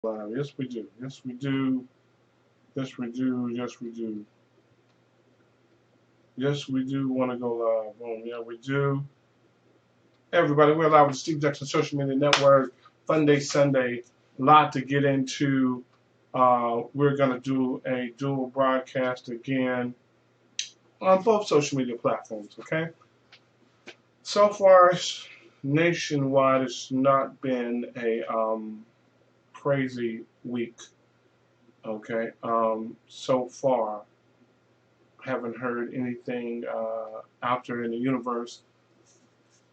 Live. Yes, we do. Yes, we do. Yes, we do. Yes, we do. Yes, we do want to go live. Boom. Yeah, we do. Everybody, we're live with the Steve Jackson Social Media Network. Fun Day Sunday. A lot to get into. We're going to do a dual broadcast again on both social media platforms, okay? So far, nationwide, it's not been a crazy week, okay? So far, haven't heard anything out there in the universe,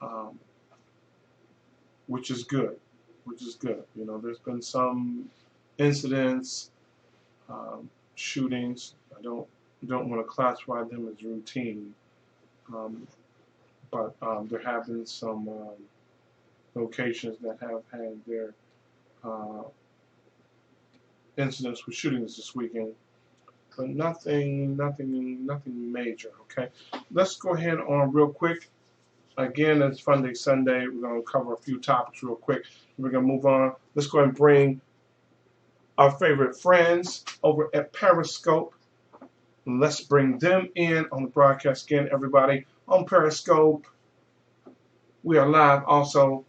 um, which is good. Which is good. You know, there's been some incidents, shootings. I don't want to classify them as routine, um, but there have been some locations that have had their uh, incidents with shootings this weekend, but nothing major. Okay, let's go ahead on real quick. Again, it's Fun Day Sunday. We're going to cover a few topics real quick. We're going to move on. Let's go ahead and bring our favorite friends over at Periscope. Let's bring them in on the broadcast again, everybody. On Periscope, we are live also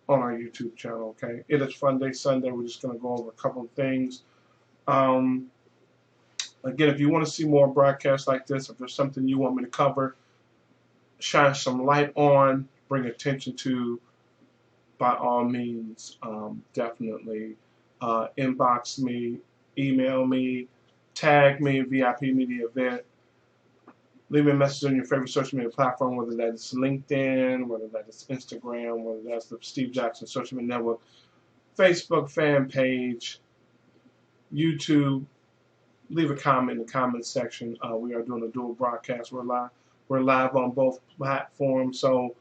on our YouTube channel, okay? It is Fun Day Sunday. We're just going to go over a couple of things. Again, if you want to see more broadcasts like this, if there's something you want me to cover, shine some light on, bring attention to, by all means, definitely inbox me, email me, tag me, VIP Media Event. Leave me a message on your favorite social media platform, whether that's LinkedIn, whether that's Instagram, whether that's the Steve Jackson Social Media Network, Facebook fan page, YouTube. Leave a comment in the comment section. We are doing a dual broadcast. We're live on both platforms, so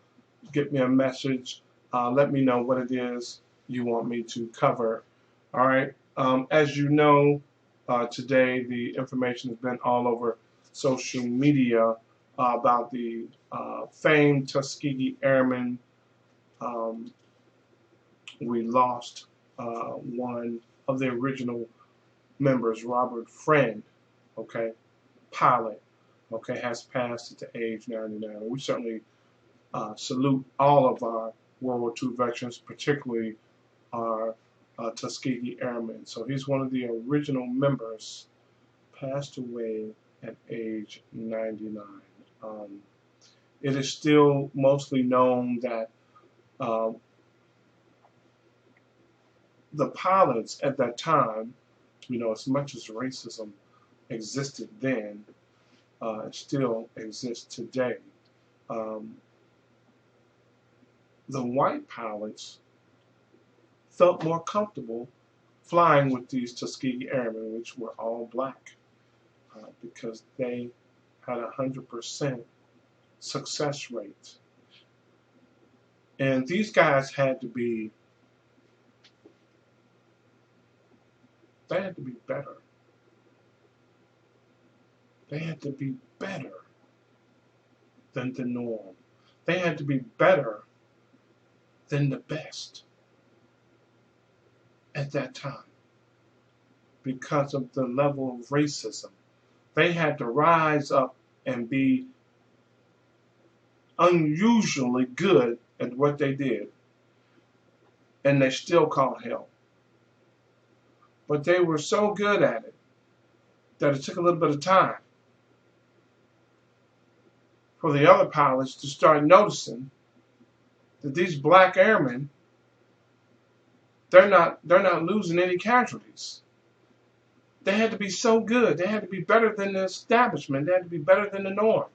get me a message. Let me know what it is you want me to cover. All right. As you know, today the information has been all over social media about the famed Tuskegee Airmen. Um, we lost one of the original members, Robert Friend, okay, pilot, okay, has passed at the age 99. We certainly salute all of our World War II veterans, particularly our Tuskegee Airmen. So he's one of the original members, passed away at age 99. It is still mostly known that uh, the pilots at that time, you know, as much as racism existed then, it still exists today. Um, the white pilots felt more comfortable flying with these Tuskegee Airmen, which were all black, because they had 100% success rate. And these guys they had to be better. They had to be better than the norm. They had to be better than the best at that time because of the level of racism. They had to rise up and be unusually good at what they did, and they still caught hell. But they were so good at it that it took a little bit of time for the other pilots to start noticing that these black airmen, they're not losing any casualties. They had to be so good. They had to be better than the establishment. They had to be better than the norm.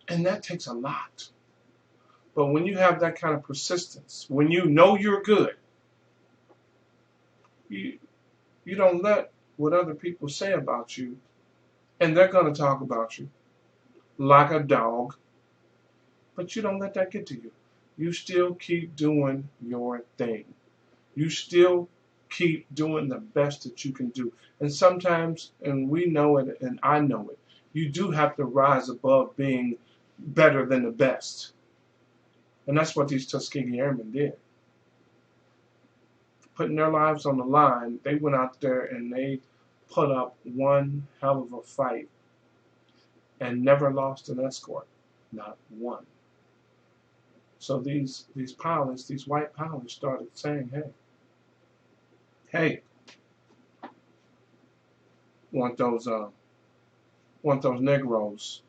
And that takes a lot. But when you have that kind of persistence, when you know you're good, you don't let what other people say about you, and they're going to talk about you like a dog, but you don't let that get to you. You still keep doing your thing. You still keep doing the best that you can do. And sometimes, and we know it, and I know it, you do have to rise above being better than the best. And that's what these Tuskegee Airmen did. putting their lives on the line. They went out there and they put up one hell of a fight and never lost an escort, not one. So these pilots, these white pilots, started saying, hey, want those Negroes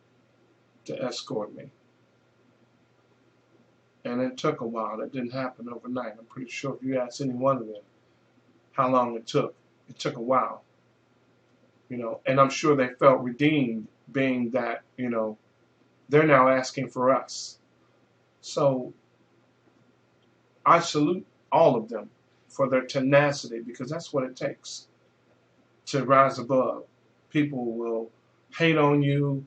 to escort me. And it took a while. It didn't happen overnight. I'm pretty sure if you ask any one of them how long it took a while. And I'm sure they felt redeemed, being that, they're now asking for us. So I salute all of them for their tenacity, because that's what it takes to rise above. People will hate on you,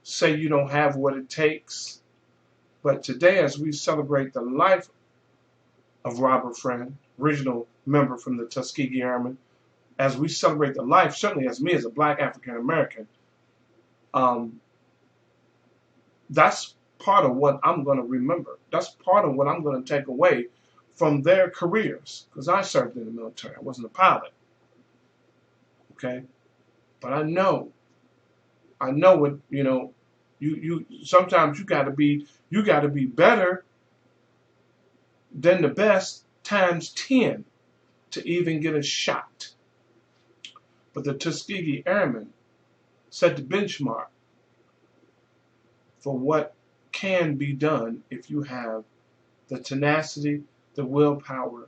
say you don't have what it takes. But today, as we celebrate the life of Robert Friend, original member from the Tuskegee Airmen, as we celebrate the life, certainly as me as a black African American, that's part of what I'm going to remember. That's part of what I'm going to take away from their careers, because I served in the military. I wasn't a pilot, okay? But I know what, you sometimes you got to be better than the best times 10 to even get a shot. But the Tuskegee Airmen set the benchmark for what can be done if you have the tenacity, the willpower,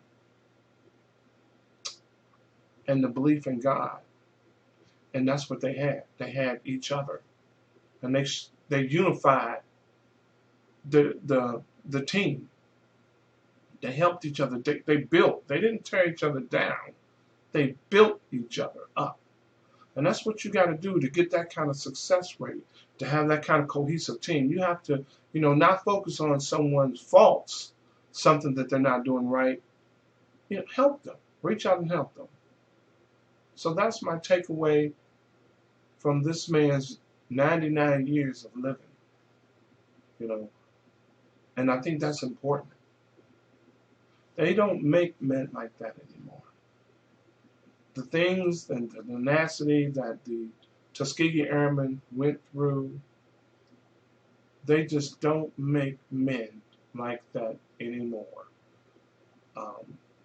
and the belief in God. And that's what they had. They had each other, and they unified the team. They helped each other. They built. They didn't tear each other down. They built each other up. And that's what you got to do to get that kind of success rate, to have that kind of cohesive team. You have to, not focus on someone's faults, something that they're not doing right. Help them. Reach out and help them. So that's my takeaway from this man's 99 years of living. And I think that's important. They don't make men like that anymore. The things and the tenacity that the Tuskegee Airmen went through, they just don't make men like that anymore.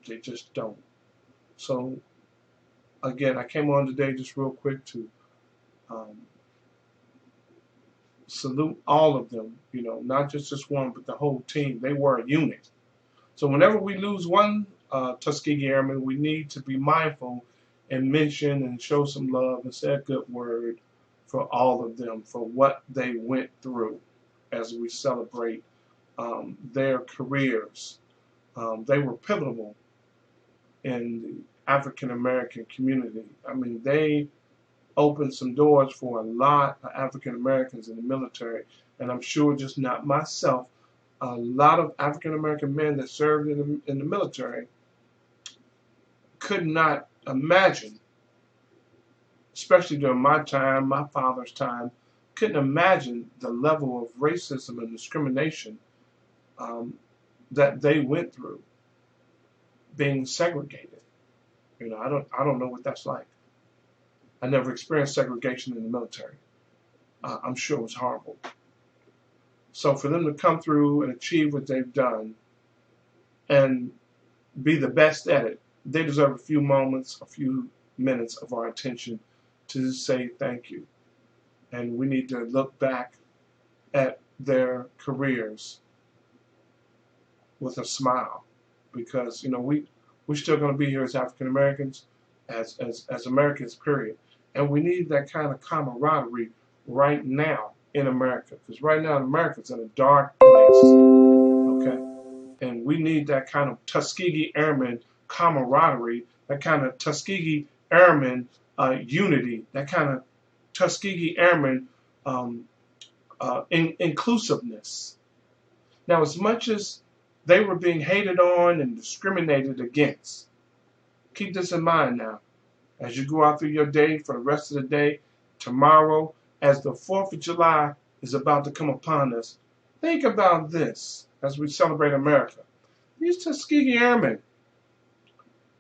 They just don't. So, again, I came on today just real quick to salute all of them, not just this one, but the whole team. They were a unit. So whenever we lose one Tuskegee Airman, we need to be mindful and mention and show some love and say a good word for all of them, for what they went through as we celebrate their careers. They were pivotal in the African American community. I mean, they opened some doors for a lot of African Americans in the military, and I'm sure just not myself, a lot of African American men that served in the military could not imagine, especially during my time, my father's time, couldn't imagine the level of racism and discrimination that they went through, being segregated. I don't know what that's like. I never experienced segregation in the military. I'm sure it was horrible. So for them to come through and achieve what they've done and be the best at it, they deserve a few moments, a few minutes of our attention to say thank you. And we need to look back at their careers with a smile, because we're still going to be here as African Americans, as Americans, period. And we need that kind of camaraderie right now in America, because right now America's in a dark place, okay? And we need that kind of Tuskegee Airmen camaraderie, that kind of Tuskegee Airmen unity, that kind of Tuskegee Airmen inclusiveness. Now, as much as they were being hated on and discriminated against, keep this in mind now, as you go out through your day, for the rest of the day, tomorrow, as the 4th of July is about to come upon us, think about this as we celebrate America. These Tuskegee Airmen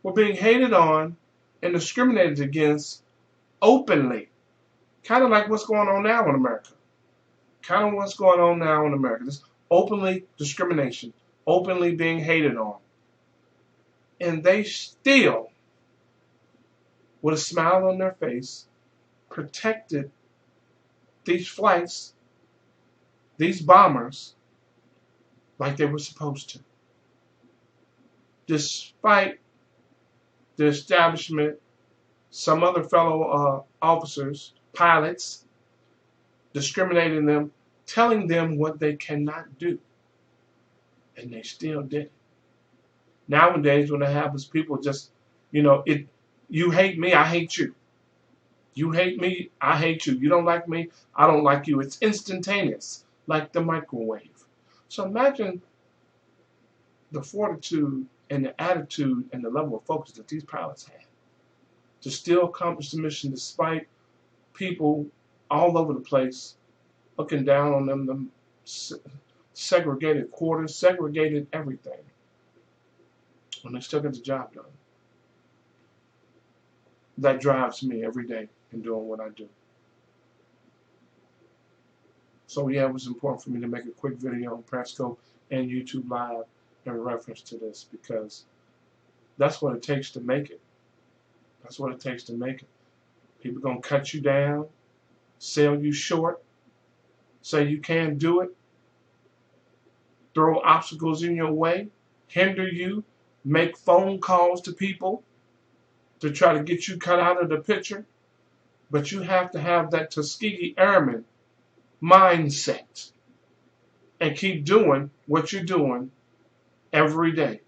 were being hated on and discriminated against openly. Kind of like what's going on now in America. Kind of what's going on now in America. This openly discrimination, openly being hated on. And they still, with a smile on their face, protected these flights, these bombers, like they were supposed to. Despite the establishment, some other fellow officers, pilots, discriminating them, telling them what they cannot do. And they still did it. Nowadays, when it happens, people just, you hate me, I hate you. You hate me, I hate you. You don't like me, I don't like you. It's instantaneous, like the microwave. So imagine the fortitude and the attitude and the level of focus that these pilots had to still accomplish the mission despite people all over the place looking down on them, segregated quarters, segregated everything. And they still get the job done. That drives me every day in doing what I do. So yeah, it was important for me to make a quick video on Periscope and YouTube Live in reference to this, because that's what it takes to make it. That's what it takes to make it. People gonna cut you down, sell you short, say you can't do it, throw obstacles in your way, hinder you, make phone calls to people to try to get you cut out of the picture. But you have to have that Tuskegee Airman mindset and keep doing what you're doing every day.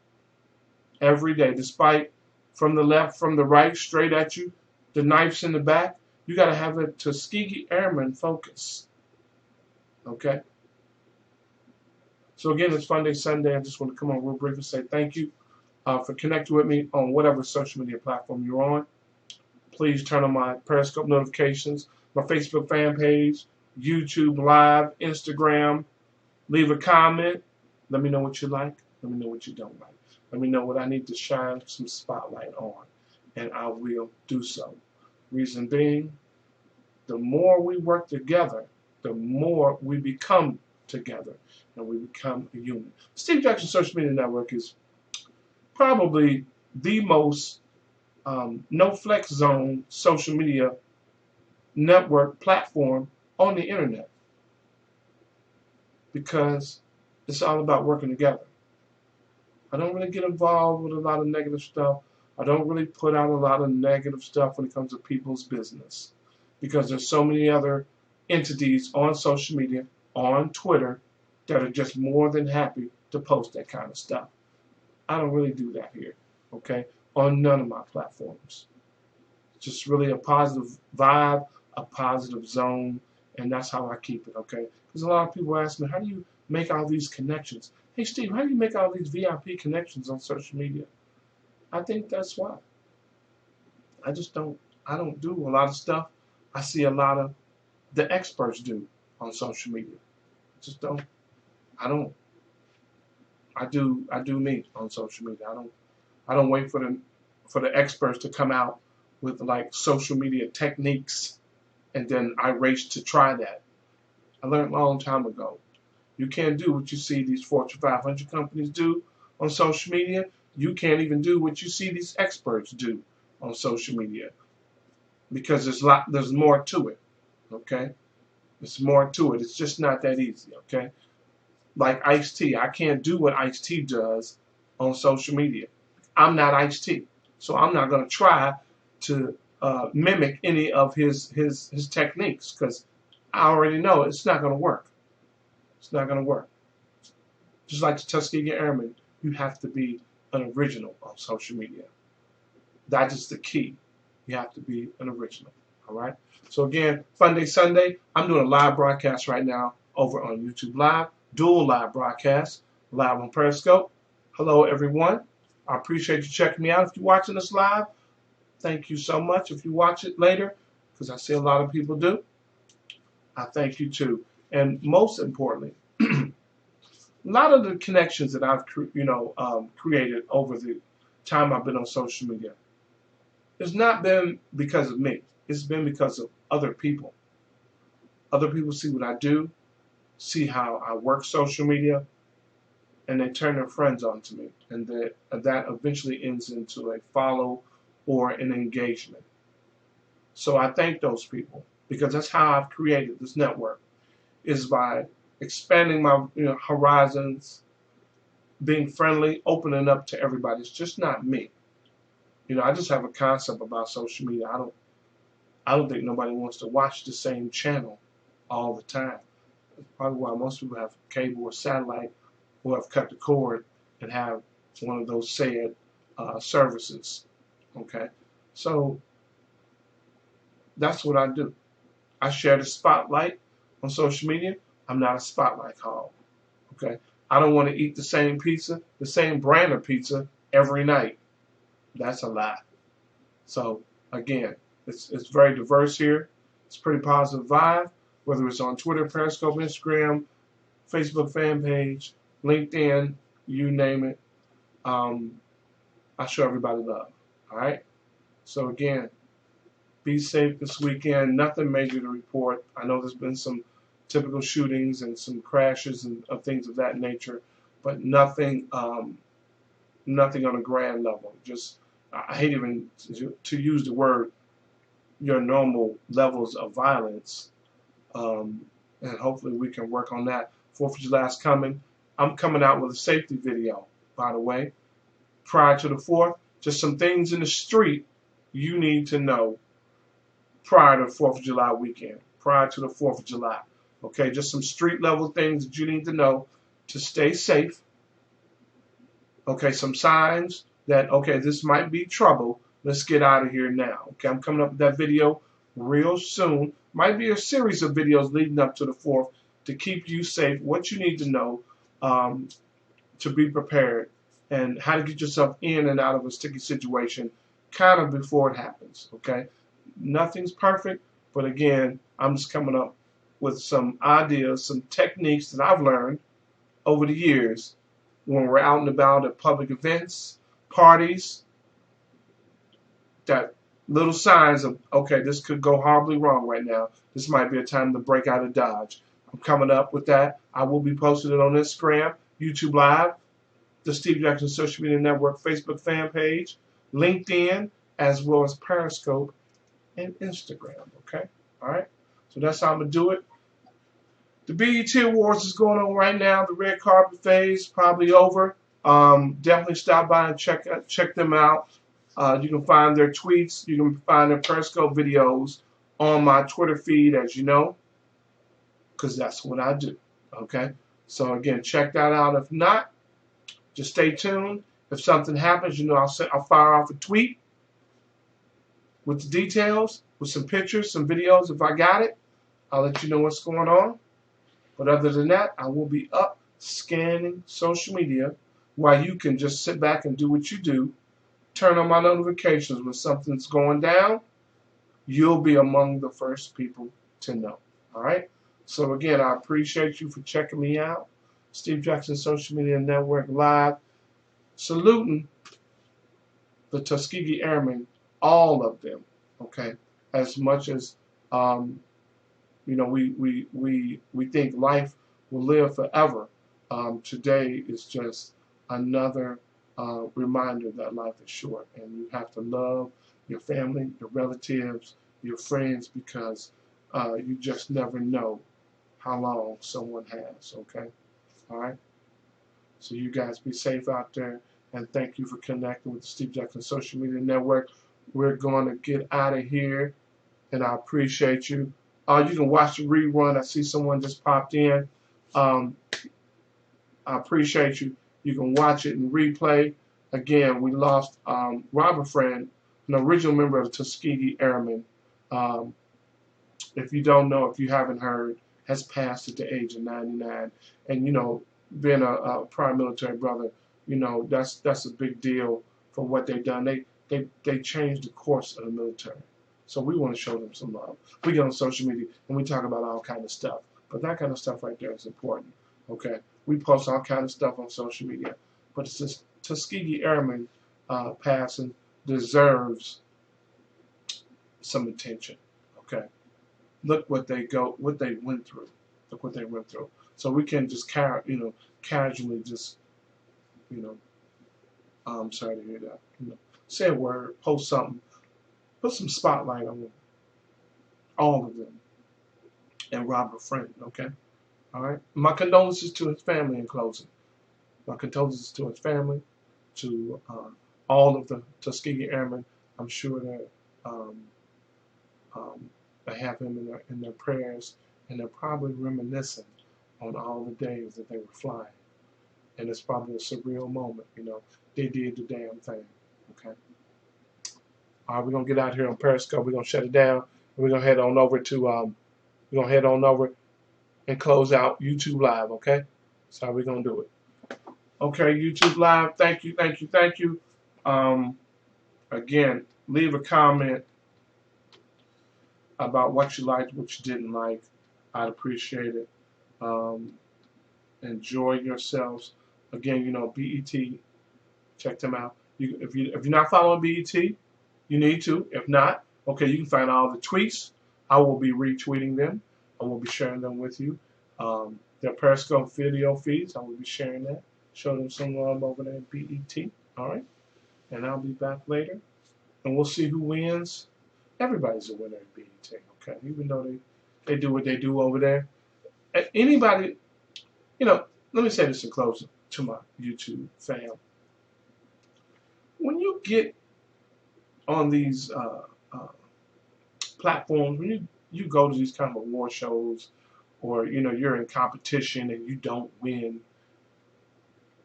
Every day, despite from the left, from the right, straight at you, the knife's in the back, you got to have a Tuskegee Airman focus. Okay? So again, it's Fun Day Sunday. I just want to come on real brief and say thank you for connecting with me on whatever social media platform you're on. Please turn on my Periscope notifications, my Facebook fan page, YouTube Live, Instagram. Leave a comment. Let me know what you like. Let me know what you don't like. Let me know what I need to shine some spotlight on, and I will do so. Reason being, the more we work together, the more we become together, and we become a unit. Steve Jackson Social Media Network is probably the most no flex zone social media network platform on the internet, because it's all about working together. I don't really get involved with a lot of negative stuff. I don't really put out a lot of negative stuff when it comes to people's business, because there's so many other entities on social media, on Twitter, that are just more than happy to post that kind of stuff. I don't really do that here, okay, on none of my platforms. Just really a positive vibe, a positive zone, and that's how I keep it, okay? Because a lot of people ask me, how do you make all these connections? Hey, Steve, how do you make all these VIP connections on social media? I think that's why. I don't do a lot of stuff I see a lot of the experts do on social media. I do me on social media. I don't wait for the experts to come out with like social media techniques and then I race to try that. I learned a long time ago. You can't do what you see these Fortune 500 companies do on social media. You can't even do what you see these experts do on social media, because there's more to it, okay? There's more to it. It's just not that easy, okay? Like Ice-T, I can't do what Ice-T does on social media. I'm not Ice-T, so I'm not going to try to mimic any of his techniques, because I already know it's not going to work. It's not going to work. Just like the Tuskegee Airmen, you have to be an original on social media. That is the key. You have to be an original. All right? So again, Fun Day Sunday. I'm doing a live broadcast right now over on YouTube Live. Dual live broadcast. Live on Periscope. Hello, everyone. I appreciate you checking me out. If you're watching this live, thank you so much. If you watch it later, because I see a lot of people do, I thank you too. And most importantly, a lot of the connections that I've created over the time I've been on social media. It's not been because of me. It's been because of other people. Other people see what I do, see how I work social media, and they turn their friends on to me. And that eventually ends into a follow or an engagement. So I thank those people, because that's how I've created this network, is by expanding my horizons, being friendly, opening up to everybody. It's just not me. I just have a concept about social media. I don't think nobody wants to watch the same channel all the time. That's probably why most people have cable or satellite, or have cut the cord and have one of those said services. Okay, so that's what I do. I share the spotlight on social media. I'm not a spotlight hog. Okay, I don't want to eat the same pizza, the same brand of pizza every night. That's a lie. So again, it's very diverse here. It's pretty positive vibe, whether it's on Twitter, Periscope, Instagram, Facebook fan page, LinkedIn, you name it. I show everybody love. All right. So again, be safe this weekend. Nothing major to report. I know there's been some typical shootings and some crashes and things of that nature, but nothing nothing on a grand level. Just, I hate even to use the word, your normal levels of violence, and hopefully we can work on that. 4th of July is coming. I'm coming out with a safety video, by the way. Prior to the 4th, just some things in the street you need to know prior to the 4th of July weekend, prior to the 4th of July. Okay, just some street level things that you need to know to stay safe. Okay, some signs that, okay, this might be trouble. Let's get out of here now. Okay, I'm coming up with that video real soon. Might be a series of videos leading up to the 4th to keep you safe, what you need to know to be prepared, and how to get yourself in and out of a sticky situation kind of before it happens. Okay, nothing's perfect, but again, I'm just coming up with some ideas, some techniques that I've learned over the years when we're out and about at public events, parties, that little signs of, okay, this could go horribly wrong right now. This might be a time to break out of Dodge. I'm coming up with that. I will be posting it on Instagram, YouTube Live, the Steve Jackson Social Media Network Facebook fan page, LinkedIn, as well as Periscope and Instagram. Okay? All right? So that's how I'm going to do it. The BET Awards is going on right now. The red carpet phase probably over. Definitely stop by and check them out. You can find their tweets. You can find their Periscope videos on my Twitter feed, as you know, because that's what I do. Okay? So again, check that out. If not, just stay tuned. If something happens, I'll fire off a tweet with the details, with some pictures, some videos. If I got it, I'll let you know what's going on. But other than that, I will be up scanning social media while you can just sit back and do what you do. Turn on my notifications when something's going down. You'll be among the first people to know. All right? So again, I appreciate you for checking me out. Steve Jackson Social Media Network Live. Saluting the Tuskegee Airmen, all of them, okay? As much as we think life will live forever. Today is just another reminder that life is short, and you have to love your family, your relatives, your friends, because you just never know how long someone has. Okay, all right. So you guys be safe out there, and thank you for connecting with the Steve Jackson Social Media Network. We're going to get out of here, and I appreciate you. You can watch the rerun. I see someone just popped in. I appreciate you. You can watch it in replay. Again, we lost Robert Friend, an original member of the Tuskegee Airmen. If you don't know, if you haven't heard, has passed at the age of 99. And, being a prior military brother, that's a big deal for what they've done. They changed the course of the military. So we want to show them some love. We get on social media and we talk about all kind of stuff. But that kind of stuff right there is important. Okay? We post all kind of stuff on social media. But it's just Tuskegee Airmen passing deserves some attention. Okay, look what they went through. Look what they went through. So we can just casually just sorry to hear that. Say a word, post something, put some spotlight on all of them, and rob a friend. Okay, all right. My condolences to his family in closing. My condolences to his family, to all of the Tuskegee Airmen. I'm sure that they have him in their prayers, and they're probably reminiscing on all the days that they were flying. And it's probably a surreal moment. They did the damn thing. Okay. All right, we're gonna get out here on Periscope. We're gonna shut it down. And we're gonna head on over and close out YouTube Live. Okay. That's how we're gonna do it. Okay, YouTube Live. Thank you, thank you, thank you. Again, leave a comment about what you liked, what you didn't like. I'd appreciate it. Enjoy yourselves. Again, BET. Check them out. If you're not following BET, you need to. If not, okay, you can find all the tweets. I will be retweeting them. I will be sharing them with you. Their Periscope video feeds, I will be sharing that. Show them some love over there at BET. All right, and I'll be back later, and we'll see who wins. Everybody's a winner at BET. Okay, even though they do what they do over there. Anybody, let me say this in closing to my YouTube fam. When you get on these platforms, when you go to these kind of award shows, or you're in competition and you don't win,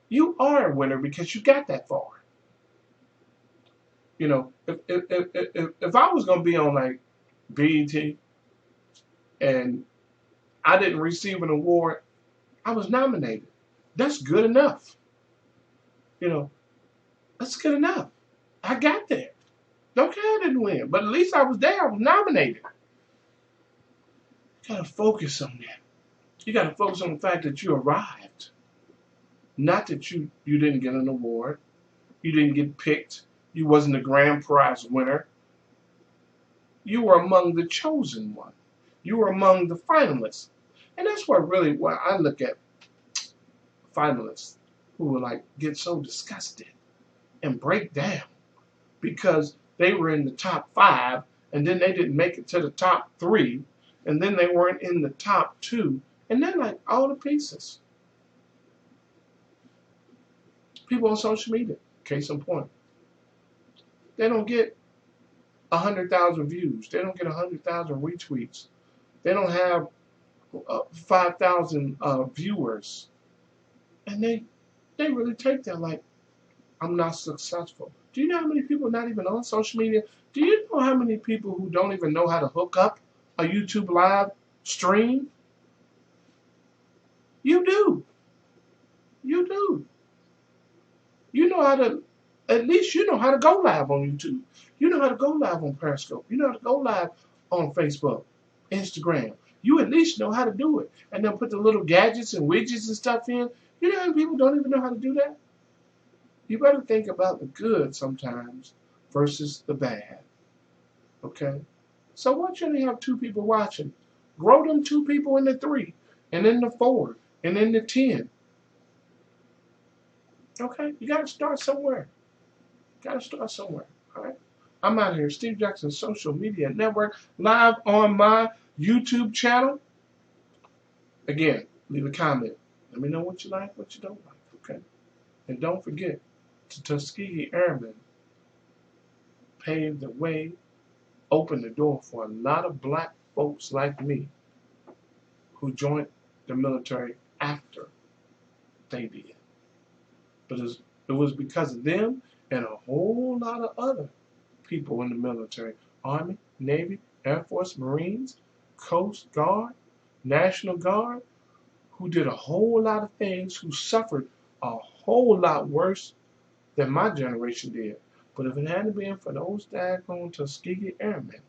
you are a winner because you got that far. If I was gonna be on like BET and I didn't receive an award, I was nominated. That's good enough. That's good enough. I got there. Okay, I didn't win, but at least I was there. I was nominated. You gotta focus on that. You gotta focus on the fact that you arrived. Not that you didn't get an award. You didn't get picked. You wasn't a grand prize winner. You were among the chosen one. You were among the finalists. And that's what I look at finalists who will get so disgusted and break down because they were in the top 5 and then they didn't make it to the top 3 and then they weren't in the top 2 and then all the pieces. People on social media, case in point, they don't get 100,000 views. They don't get 100,000 retweets. They don't have 5,000 viewers. And they really take that like, I'm not successful. Do you know how many people are not even on social media? Do you know how many people who don't even know how to hook up a YouTube Live stream? You do. You do. You know how to, at least you know how to go live on YouTube. You know how to go live on Periscope. You know how to go live on Facebook, Instagram. You at least know how to do it. And then put the little gadgets and widgets and stuff in. You know how many people don't even know how to do that? You better think about the good sometimes versus the bad. Okay? So why shouldn't you have 2 people watching? Grow them 2 people into 3, and then to 4, and then to 10. Okay? You got to start somewhere. Got to start somewhere. All right? I'm out here, Steve Jackson Social Media Network, live on my YouTube channel. Again, leave a comment. Let me know what you like, what you don't like. Okay? And don't forget, the Tuskegee Airmen paved the way, opened the door for a lot of black folks like me who joined the military after they did. But it was because of them and a whole lot of other people in the military, Army, Navy, Air Force, Marines, Coast Guard, National Guard, who did a whole lot of things, who suffered a whole lot worse than my generation did. But if it hadn't been for those daggone Tuskegee Airmen,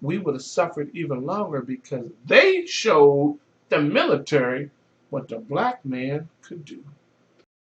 we would have suffered even longer because they showed the military what the black man could do.